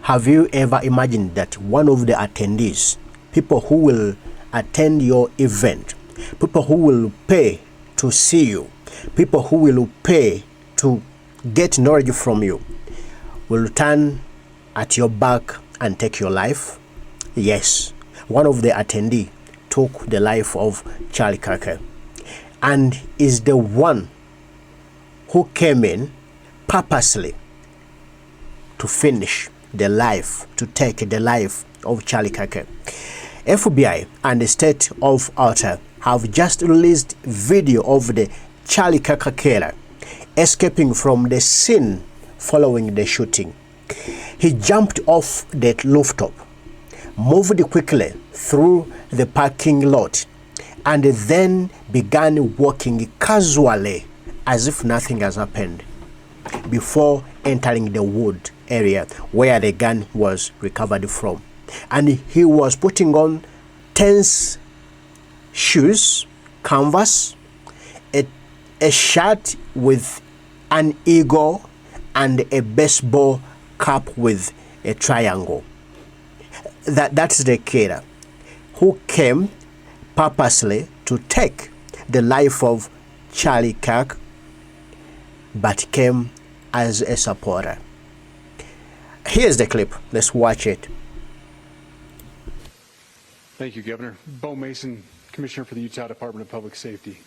Have you ever imagined that one of the attendees, people who will attend your event, people who will pay to see you, people who will pay to get knowledge from you, will turn at your back and take your life? Yes, one of the attendees took the life of CHARLIE KIRK, and is the one who came in purposely to finish the life, to take the life of CHARLIE KIRK. FBI and the state of Utah have just released video of the CHARLIE KIRK killer escaping from the scene following the shooting. He jumped off the rooftop, moved quickly through the parking lot, and then began walking casually as if nothing has happened before entering the wood area where the gun was recovered from. And he was putting on tense shoes, canvas, a shirt with an eagle, and a baseball cap with a triangle. That's the killer who came purposely to take the life of CHARLIE KIRK, but came as a supporter. Here's the clip. Let's watch it. Thank you, Governor. Bo Mason, Commissioner for the Utah Department of Public Safety.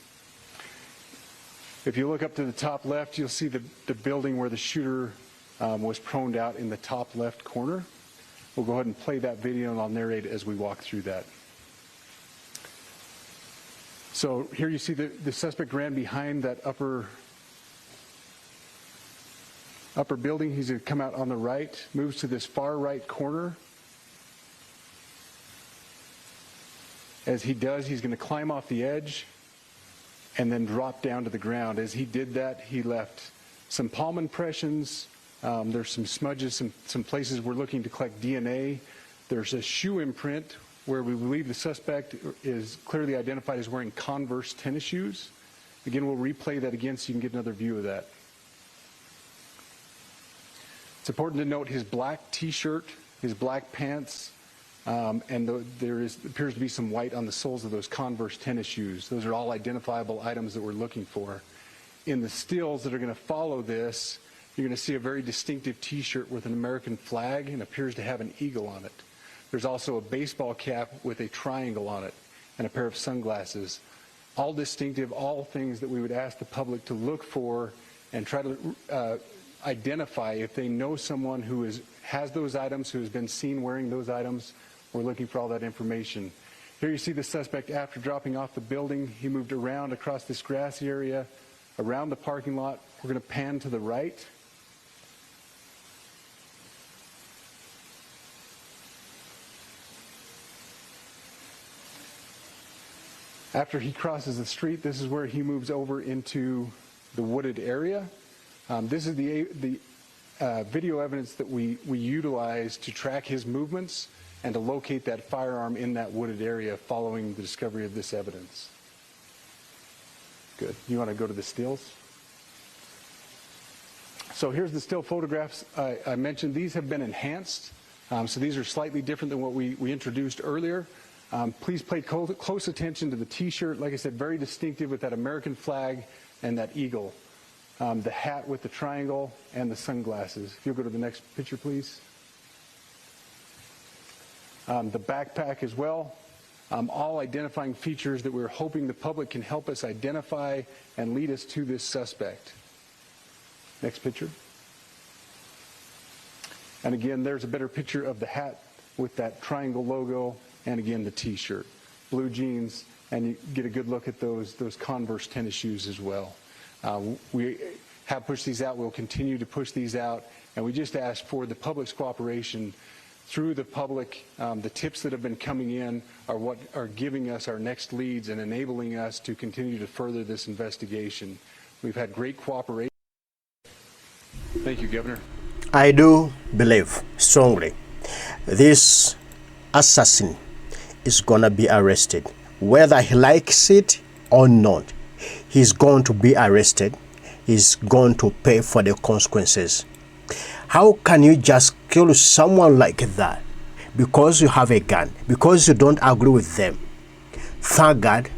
If you look up to the top left, you'll see the building where the shooter was proned out in the top left corner. We'll go ahead and play that video, and I'll narrate as we walk through that. So here you see the suspect ran behind that upper building. He's going to come out on the right, moves to this far right corner. As he does, he's going to climb off the edge and then drop down to the ground. As he did that, he left some palm impressions. There's some smudges, some places we're looking to collect DNA. There's a shoe imprint where we believe the suspect is clearly identified as wearing Converse tennis shoes. Again, we'll replay that again so you can get another view of that. It's important to note his black T-shirt, his black pants, and there appears to be some white on the soles of those Converse tennis shoes. Those are all identifiable items that we're looking for. In the stills that are going to follow this, you're going to see a very distinctive T-shirt with an American flag and appears to have an eagle on it. There's also a baseball cap with a triangle on it and a pair of sunglasses. All distinctive, all things that we would ask the public to look for and try to identify if they know someone who has those items, who has been seen wearing those items. We're looking for all that information. Here you see the suspect after dropping off the building. He moved around across this grassy area, around the parking lot. We're going to pan to the right. After he crosses the street, this is where he moves over into the wooded area. This is the video evidence that we utilize to track his movements and to locate that firearm in that wooded area following the discovery of this evidence. Good. You want to go to the stills? So here's the still photographs I mentioned. These have been enhanced. So these are slightly different than what we introduced earlier. Please pay close attention to the T-shirt. Like I said, very distinctive with that American flag and that eagle. The hat with the triangle and the sunglasses. If you'll go to the next picture, please. The backpack as well. All identifying features that we're hoping the public can help us identify and lead us to this suspect. Next picture. And again, there's a better picture of the hat with that triangle logo, and again the T-shirt, blue jeans, and you get a good look at those Converse tennis shoes as well. We have pushed these out. We'll continue to push these out, and we just ask for the public's cooperation through the public. The tips that have been coming in are what are giving us our next leads and enabling us to continue to further this investigation. We've had great cooperation. Thank you, Governor. I do believe strongly this assassin is going to be arrested. Whether he likes it or not, he's going to be arrested. He's going to pay for the consequences. How can you just kill someone like that because you have a gun, because you don't agree with them? Thank God,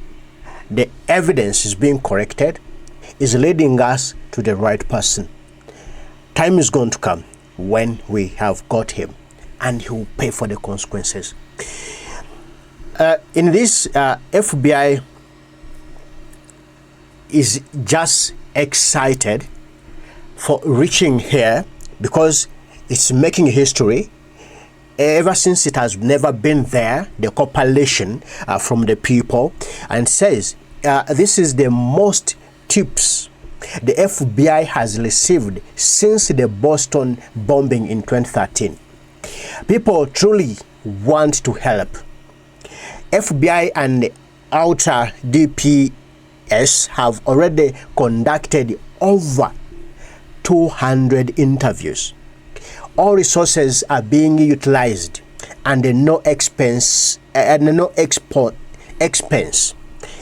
the evidence is being corrected, is leading us to the right person. Time is going to come when we have got him, and he will pay for the consequences. In this, FBI is just excited for reaching here because it's making history. Ever since it has never been there, the compilation from the people, and says this is the most tips the FBI has received since the Boston bombing in 2013. People truly want to help. FBI and outer DPS have already conducted over 200 interviews. All resources are being utilized, and no expense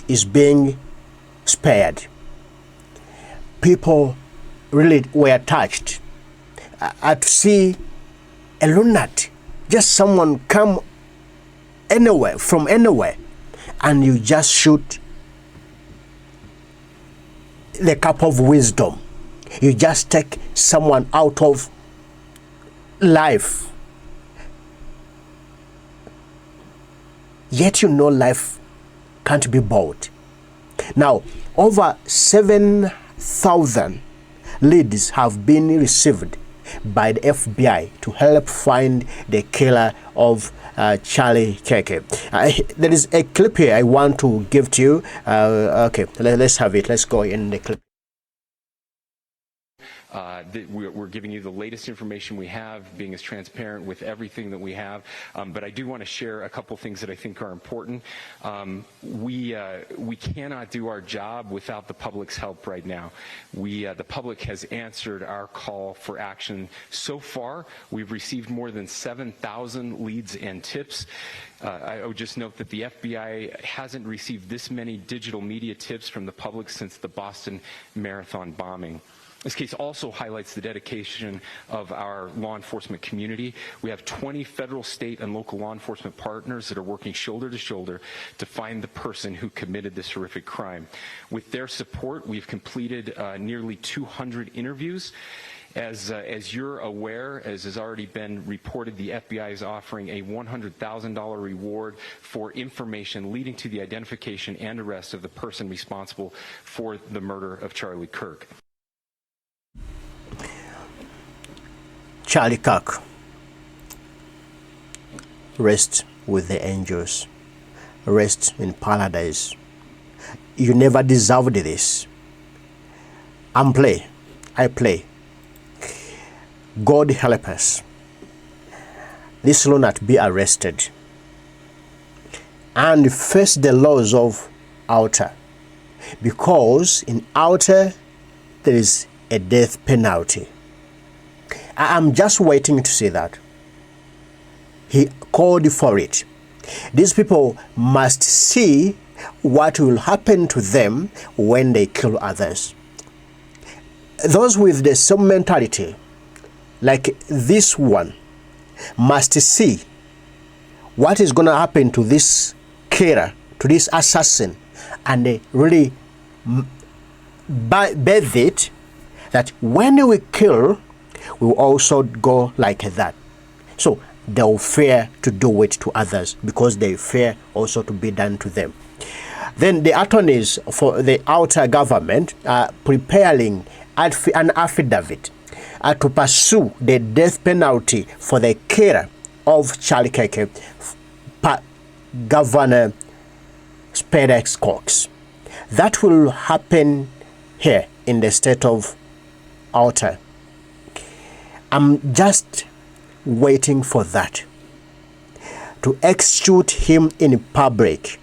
is being spared. People really were touched to see a lunatic, just someone come anywhere, from anywhere, and you just shoot the cup of wisdom. You just take someone out of life. Yet you know life can't be bought. Now, over 7,000 leads have been received by the FBI to help find the killer of CHARLIE KIRK. There is a clip here I want to give to you. Okay, let's have it. Let's go in the clip. We're giving you the latest information we have, being as transparent with everything that we have. But I do want to share a couple things that I think are important. We cannot do our job without the public's help right now. The public has answered our call for action. So far, we've received more than 7,000 leads and tips. I would just note that the FBI hasn't received this many digital media tips from the public since the Boston Marathon bombing. This case also highlights the dedication of our law enforcement community. We have 20 federal, state, and local law enforcement partners that are working shoulder to shoulder to find the person who committed this horrific crime. With their support, we've completed nearly 200 interviews. As you're aware, as has already been reported, the FBI is offering a $100,000 reward for information leading to the identification and arrest of the person responsible for the murder of CHARLIE KIRK. CHARLIE KIRK, rest with the angels, rest in paradise. You never deserved this. I play. God help us. This lunatic be arrested and face the laws of outer, because in outer there is a death penalty. I'm just waiting to see that. He called for it. These people must see what will happen to them when they kill others. Those with the same mentality, like this one, must see what is going to happen to this killer, to this assassin, and they really bathe it, that when we kill, we will also go like that. So they will fear to do it to others because they fear also to be done to them. Then the attorneys for the outer government are preparing an affidavit to pursue the death penalty for the killer of CHARLIE KIRK, Governor Spedex Cox. That will happen here in the state of Outer. I'm just waiting for that, to execute him in public.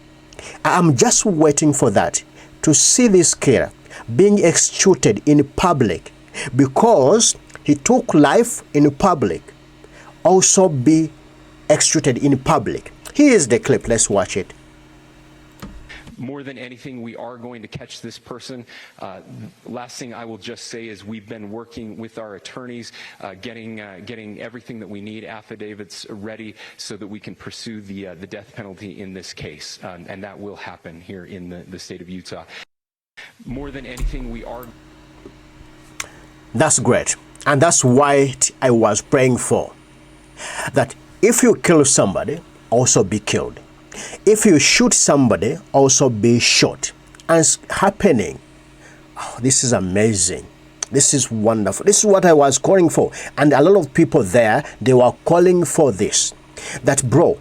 I'm just waiting for that, to see this killer being executed in public, because he took life in public, also be executed in public. Here is the clip. Let's watch it. More than anything, we are going to catch this person. Last thing I will just say is we've been working with our attorneys, getting everything that we need, affidavits ready, so that we can pursue the death penalty in this case, and that will happen here in the state of Utah. More than anything, we are. That's great, and that's what I was praying for. That if you kill somebody, also be killed. If you shoot somebody, also be shot. And it's happening. Oh, this is amazing. This is wonderful. This is what I was calling for. And a lot of people there, they were calling for this. That, bro,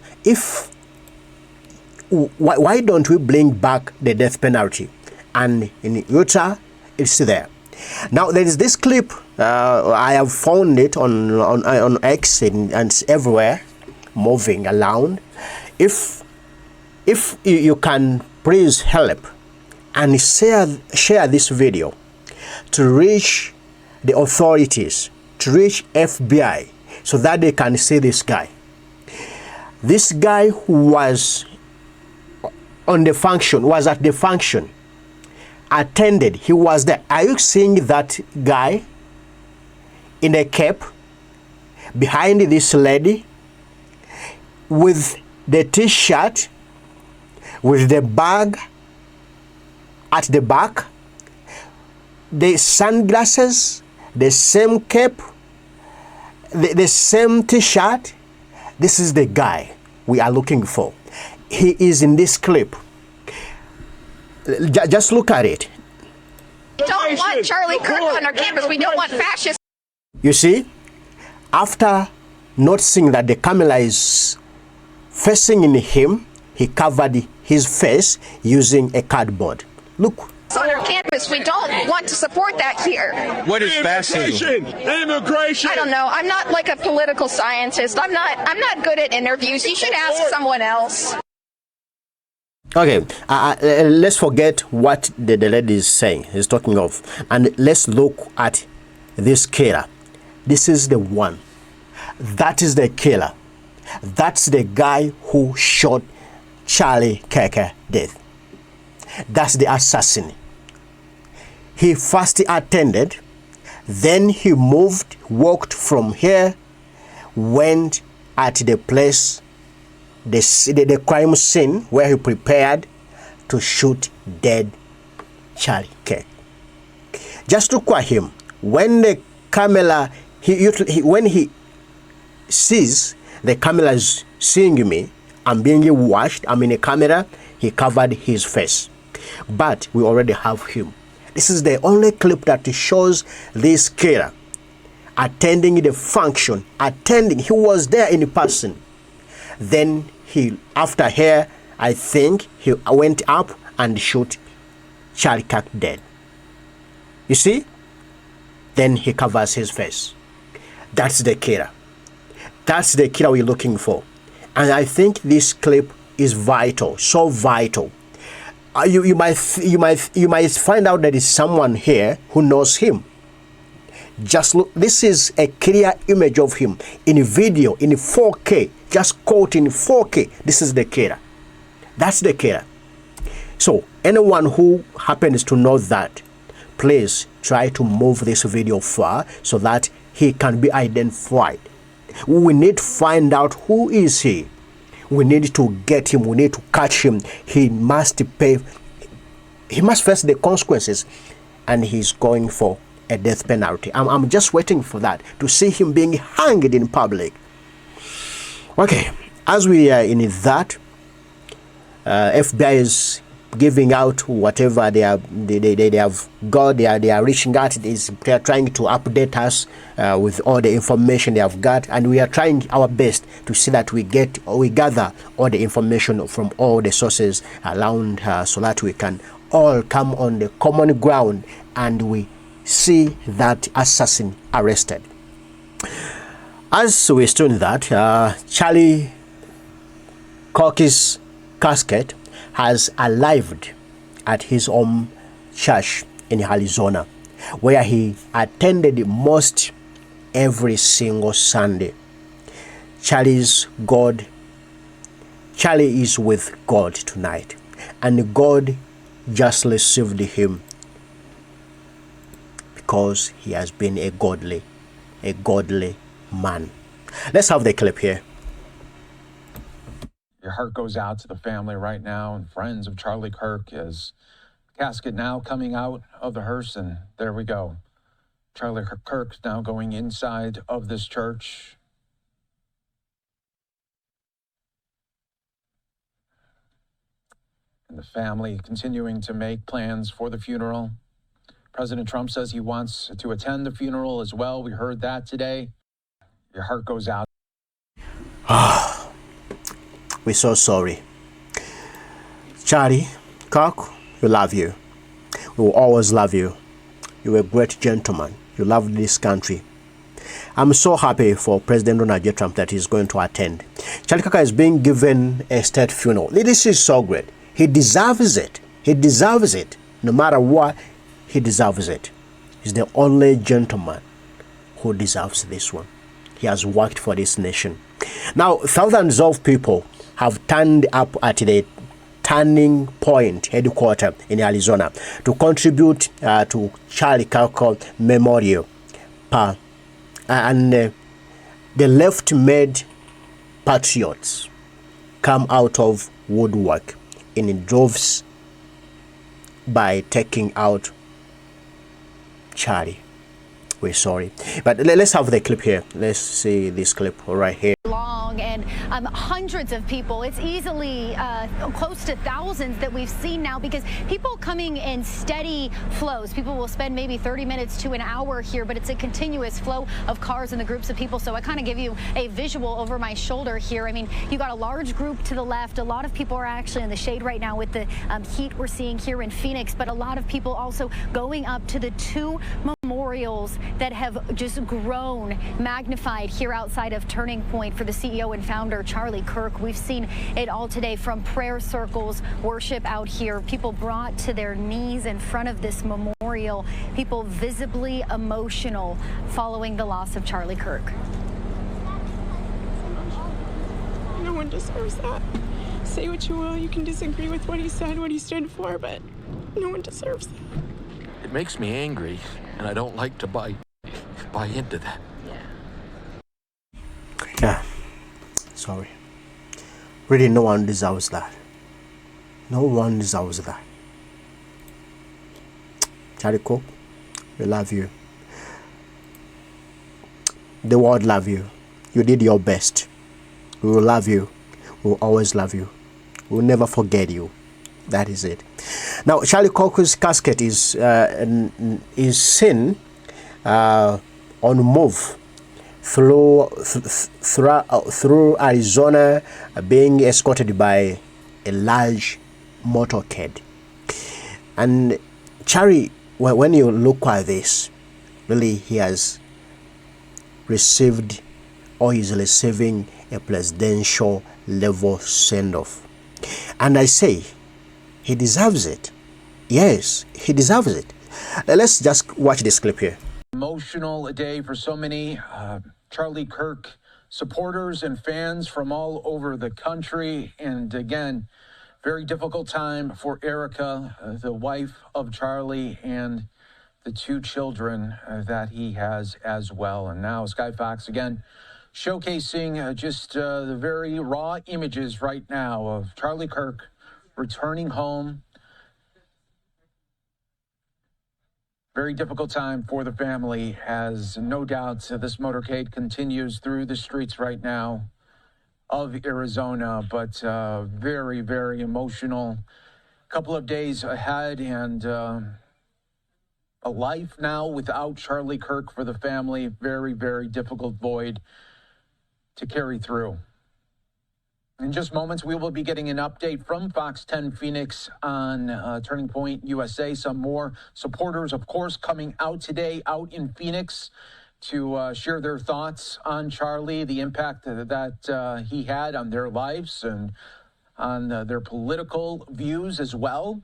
why don't we bring back the death penalty? And in Utah, it's there. Now, there is this clip. I have found it on X and it's everywhere, moving around. If you can please help and share this video to reach the authorities, to reach FBI, so that they can see this guy. This guy who was at the function, attended, he was there. Are you seeing that guy in a cap behind this lady with the t-shirt, with the bag at the back, the sunglasses, the same cap, the same t-shirt? This is the guy we are looking for. He is in this clip. Just look at it. We don't want Charlie Kirk on our campus. We don't want fascists. You see, after noticing that the camera is facing in him, he covered his face using a cardboard. Look. On our campus, we don't want to support that here. What is fascism? Immigration. I don't know. I'm not like a political scientist. I'm not good at interviews. You should ask someone else. Okay, let's forget what the lady is saying, he's talking of, and let's look at this killer. This is the one. That is the killer. That's the guy who shot Charlie Kirk death. That's the assassin. He first attended, then he moved, walked from here, went at the place, the crime scene where he prepared to shoot dead Charlie Kirk. Just look at him. When the camera, when he sees the camera is seeing me, I'm being watched, I'm in a camera, he covered his face. But we already have him. This is the only clip that shows this killer attending the function, he was there in person. Then after here, I think he went up and shot Charlie Kirk dead. You see? Then he covers his face. That's the killer. That's the killer we're looking for. And I think this clip is vital, so vital. You might find out that is someone here who knows him. Just look, this is a clear image of him in a video in 4K, just caught in 4K. This is the killer. That's the killer. So anyone who happens to know that, please try to move this video far so that he can be identified. We need to find out who is he. We need to get him. We need to catch him. He must pay. He must face the consequences, and he's going for a death penalty. I'm just waiting for that, to see him being hanged in public. Okay, as we are in that, FBI is giving out whatever they have got. They are reaching out. They are trying to update us with all the information they have got, and we are trying our best to see that we gather all the information from all the sources around, so that we can all come on the common ground and we see that assassin arrested. As we're doing that, Charlie Kirk's casket has arrived at his home church in Arizona, where he attended most every single Sunday. Charlie is with God tonight, and God just received him because he has been a godly man. Let's have the clip here. Your heart goes out to the family right now and friends of Charlie Kirk as casket now coming out of the hearse, and there we go. Charlie Kirk now going inside of this church. And the family continuing to make plans for the funeral. President Trump says he wants to attend the funeral as well. We heard that today. Your heart goes out. We're so sorry. Charlie Kirk, we love you. We will always love you. You're a great gentleman. You love this country. I'm so happy for President Donald J. Trump that he's going to attend. Charlie Kirk is being given a state funeral. This is so great. He deserves it. He deserves it. No matter what, he deserves it. He's the only gentleman who deserves this one. He has worked for this nation. Now, thousands of people have turned up at the Turning Point headquarters in Arizona to contribute to Charlie Kirk Memorial. And the left-made patriots come out of woodwork in droves by taking out Charlie. We're sorry. But let's have the clip here. Let's see this clip right here. And hundreds of people. It's easily close to thousands that we've seen now because people coming in steady flows. People will spend maybe 30 minutes to an hour here, but it's a continuous flow of cars and the groups of people. So I kind of give you a visual over my shoulder here. I mean, you got a large group to the left. A lot of people are actually in the shade right now with the heat we're seeing here in Phoenix, but a lot of people also going up to the two memorials that have just grown, magnified here outside of Turning Point for the CEO and founder Charlie Kirk. We've seen it all today, from prayer circles, worship out here, people brought to their knees in front of this memorial, people visibly emotional following the loss of Charlie Kirk. No one deserves that. Say what you will, you can disagree with what he said, what he stood for, but no one deserves that. It makes me angry, and I don't like to buy into that. Yeah, sorry. Really, no one deserves that. No one deserves that. Charlie Kirk, we love you. The world love you. You did your best. We will love you. We will always love you. We will never forget you. That is it. Now, Charlie Kirk's casket is seen on move through Arizona, being escorted by a large motorcade. And Charlie, when you look at this, really he has received, or is receiving, a presidential level send-off. And I say, he deserves it. Yes, he deserves it. Let's just watch this clip here. Emotional day for so many Charlie Kirk supporters and fans from all over the country. And again, very difficult time for Erica, the wife of Charlie, and the two children that he has as well. And now Sky Fox again showcasing just the very raw images right now of Charlie Kirk returning home. Very difficult time for the family, as no doubt this motorcade continues through the streets right now of Arizona, but very, very emotional couple of days ahead, and a life now without Charlie Kirk for the family. Very, very difficult void to carry through. In just moments, we will be getting an update from Fox 10 Phoenix on Turning Point USA. Some more supporters, of course, coming out today, out in Phoenix, to share their thoughts on Charlie, the impact that he had on their lives and on their political views as well.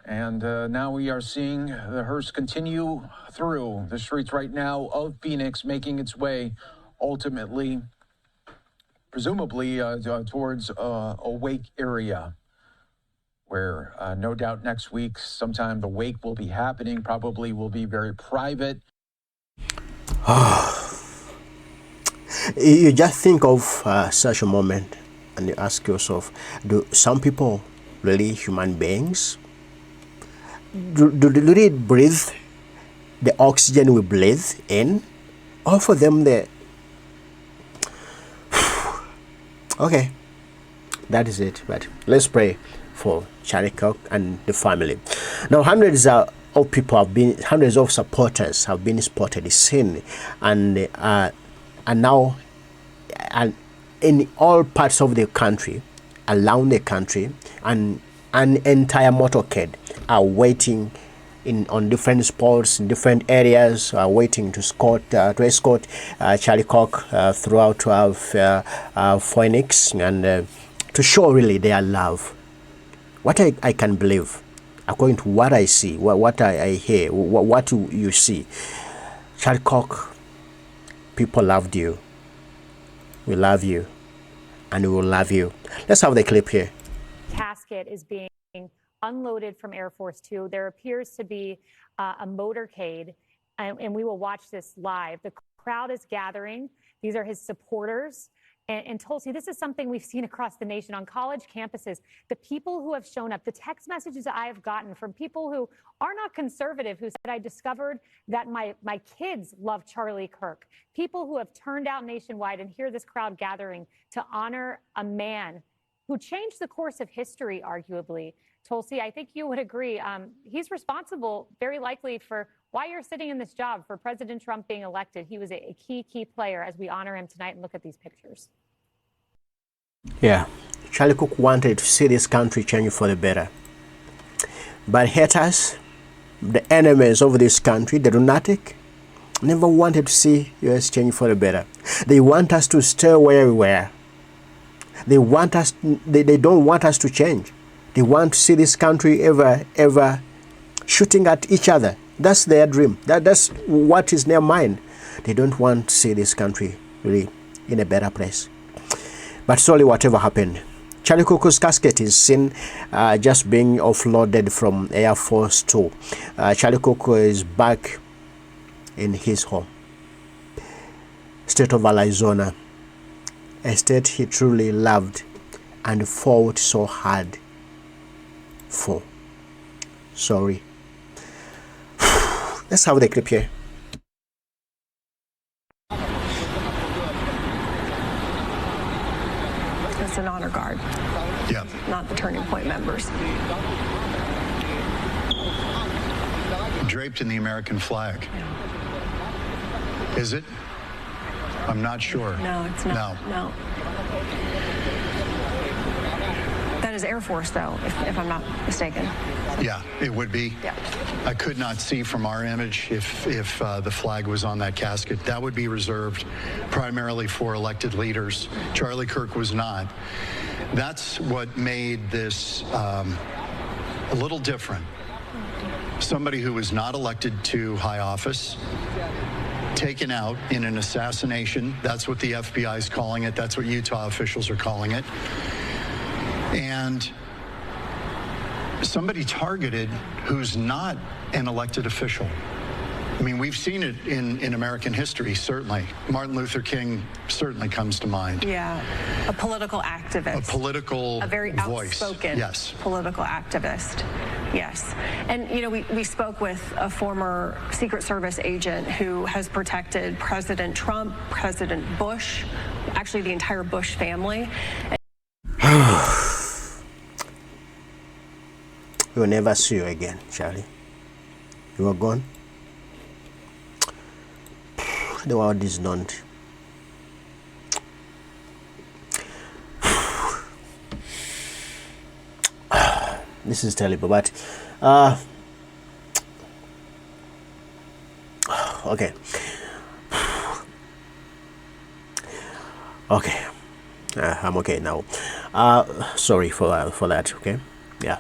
And now we are seeing the hearse continue through the streets right now of Phoenix, making its way ultimately, presumably towards a wake area where no doubt next week, sometime the wake will be happening, probably will be very private. You just think of such a moment and you ask yourself, do some people really human beings? Do they breathe the oxygen we breathe in? Or for them the... Okay, that is it. But let's pray for Charlie Kirk and the family. Now, hundreds of supporters have been spotted, seen, and now in all parts of the country, around the country, and an entire motorcade are waiting on different spots, in different areas, waiting to escort Charlie Kirk throughout Phoenix, and to show really their love. What I can believe, according to what I see, what I hear, what you see, Charlie Kirk, people loved you. We love you, and we will love you. Let's have the clip here. Casket is being unloaded from Air Force Two. There appears to be a motorcade, and we will watch this live. The crowd is gathering. These are his supporters. And Tulsi, this is something we've seen across the nation on college campuses. The people who have shown up, the text messages I have gotten from people who are not conservative, who said, I discovered that my kids love Charlie Kirk. People who have turned out nationwide, and hear this crowd gathering to honor a man who changed the course of history, arguably. Tulsi, I think you would agree. He's responsible, very likely, for why you're sitting in this job, for President Trump being elected. He was a key player as we honor him tonight and look at these pictures. Yeah, Charlie Kirk wanted to see this country change for the better. But haters, the enemies of this country, the lunatic, never wanted to see US change for the better. They want us to stay where we were. They want us. They don't want us to change. They want to see this country ever shooting at each other. That's their dream. That's what is in their mind. They don't want to see this country really in a better place. But sorry, whatever happened, Charlie Kirk's casket is seen just being offloaded from Air Force Two. Charlie Kirk is back in his home, state of Arizona, a state he truly loved and fought so hard for. Sorry. Let's have the clip here. It's an honor guard. Yeah. Not the Turning Point members. Draped in the American flag. Yeah. Is it? I'm not sure. No, it's not. No. That is Air Force, though, if I'm not mistaken. Yeah, it would be. Yeah. I could not see from our image if the flag was on that casket. That would be reserved primarily for elected leaders. Charlie Kirk was not. That's what made this a little different. Somebody who was not elected to high office, taken out in an assassination. That's what the FBI is calling it. That's what Utah officials are calling it. And somebody targeted who's not an elected official. I mean, we've seen it in American history, certainly. Martin Luther King certainly comes to mind. Yeah, a political activist. A political voice. A very outspoken political activist. Yes. And, you know, we spoke with a former Secret Service agent who has protected President Trump, President Bush, actually the entire Bush family. We'll never see you again, Charlie. You are gone. The world is not. This is terrible, but okay. Okay. I'm okay now. Sorry for that. Okay. Yeah.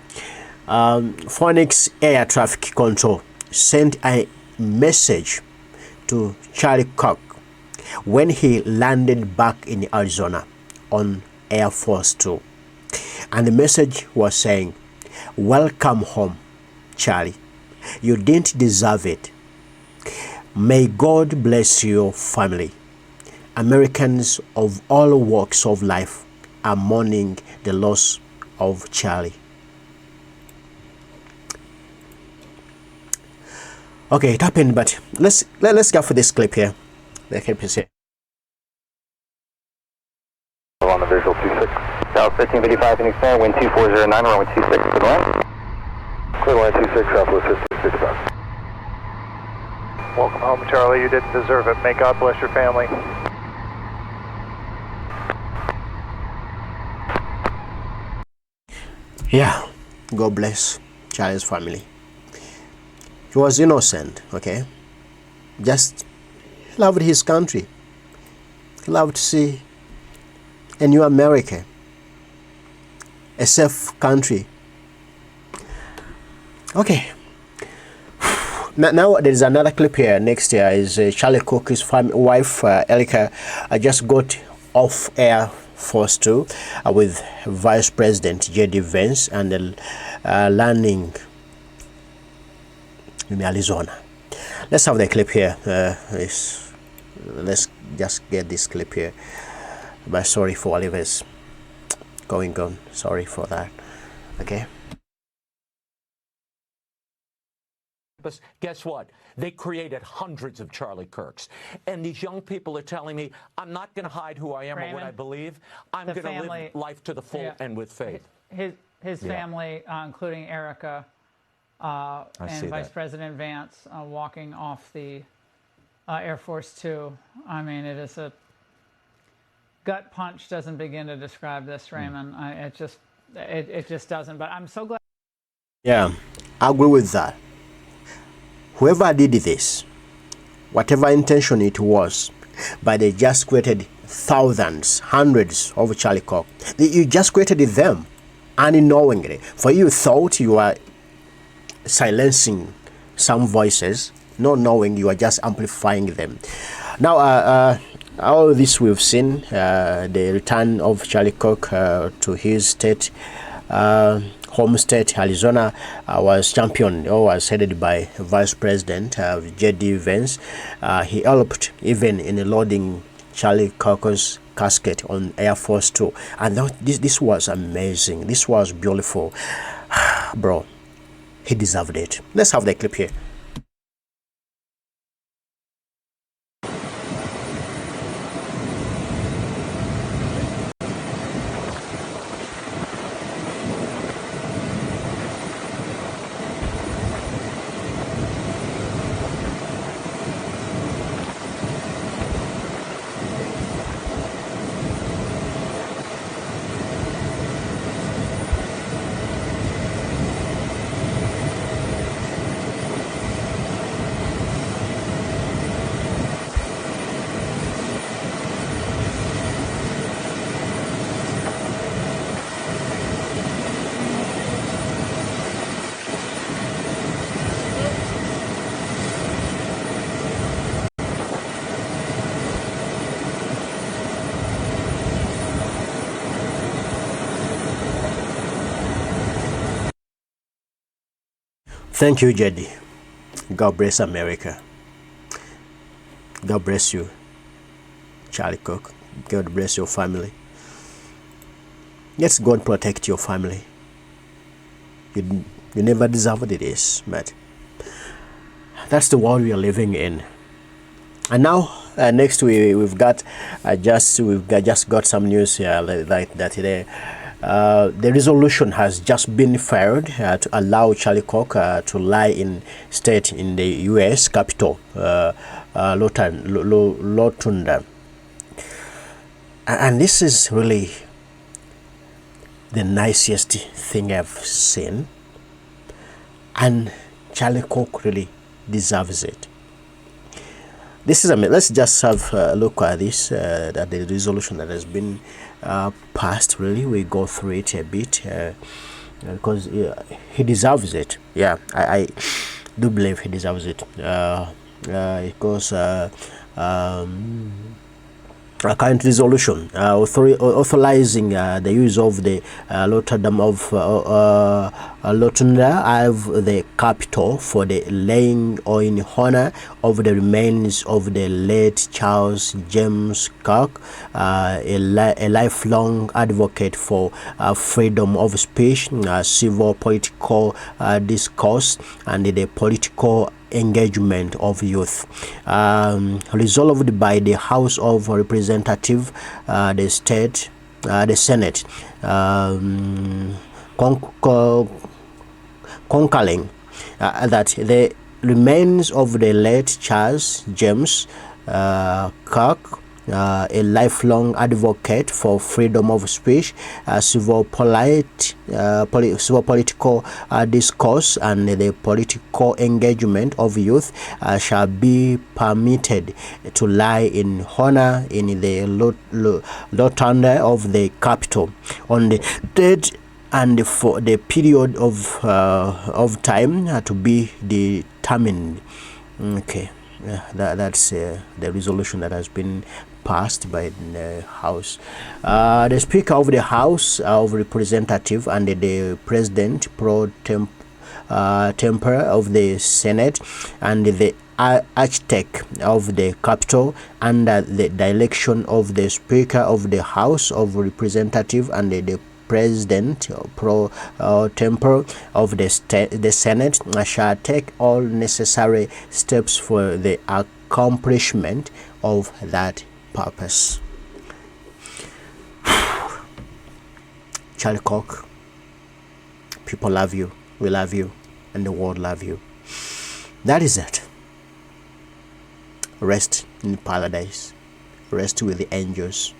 Phoenix Air Traffic Control sent a message to Charlie Kirk when he landed back in Arizona on Air Force Two, and the message was saying, Welcome home, Charlie. You didn't deserve it. May God bless your family. Americans of all walks of life are mourning the loss of Charlie. Okay, it happened, but let's go for this clip here. The clip is here. On the visual 26. South 1355 Phoenix Center, wind 2409, runway 26, clear line. Clear line 26, Southwest 1565. Welcome home, Charlie. You didn't deserve it. May God bless your family. Yeah, God bless Charlie's family. He was innocent, okay? Just loved his country. Loved to see a new America, a safe country. Okay. Now there is another clip here. Next year is Charlie Kirk's wife, Elika, just got off Air Force 2 with Vice President JD Vance and landing in Arizona. Let's have the clip here. Let's just get this clip here. But sorry for Oliver's going on. Sorry for that. Okay. Guess what? They created hundreds of Charlie Kirks. And these young people are telling me, I'm not going to hide who I am or what I believe. I'm going to live life to the full and with faith. His family, including Erica and Vice President Vance, walking off the Air Force 2. I mean, it is a gut punch. Doesn't begin to describe this, Raymond. It just doesn't. But I'm so glad. Yeah, I agree with that. Whoever did this, whatever intention it was, but they just created thousands, hundreds of Charlie Kirk. You just created them unknowingly. For you thought you are silencing some voices, not knowing you are just amplifying them. Now, all this we've seen, the return of Charlie Kirk to his state, home state, Arizona, was championed or was headed by Vice President JD Vance. He helped even in loading Charlie Kirk's casket on Air Force 2. And this was amazing. This was beautiful. Bro, he deserved it. Let's have the clip here. Thank you, JD. God bless America. God bless you, Charlie Kirk. God bless your family. Let God protect your family. You never deserved this, but that's the world we are living in. And now, next we've just got some news here like that today. The resolution has just been filed to allow Charlie Kirk to lie in state in the U.S. Capitol, Rotunda. And this is really the nicest thing I've seen. And Charlie Kirk really deserves it. This is let's just have a look at this, that the resolution that has been passed. Really, we go through it a bit because he deserves it. Yeah, I do believe he deserves it. Because a current resolution authorizing the use of the Rotterdam of Rotunda of the Capitol for the laying or in honor of the remains of the late Charles James Kirk, a lifelong advocate for freedom of speech, civil political discourse, and the political engagement of youth. Resolved by the House of Representatives, the Senate, concurring that the remains of the late Charles James Kirk, a lifelong advocate for freedom of speech, civil political discourse, and the political engagement of youth shall be permitted to lie in honor in the rotunda of the Capitol on the date and for the period of time to be determined. Okay, that's the resolution that has been passed by the House. The Speaker of the House of Representatives and the President pro tempore of the Senate and the architect of the Capitol, under the direction of the Speaker of the House of Representatives and the President pro tempore of the Senate, shall take all necessary steps for the accomplishment of that purpose. Charlie Kirk, people love you, we love you, and the world love you. That is it. Rest in paradise. Rest with the angels.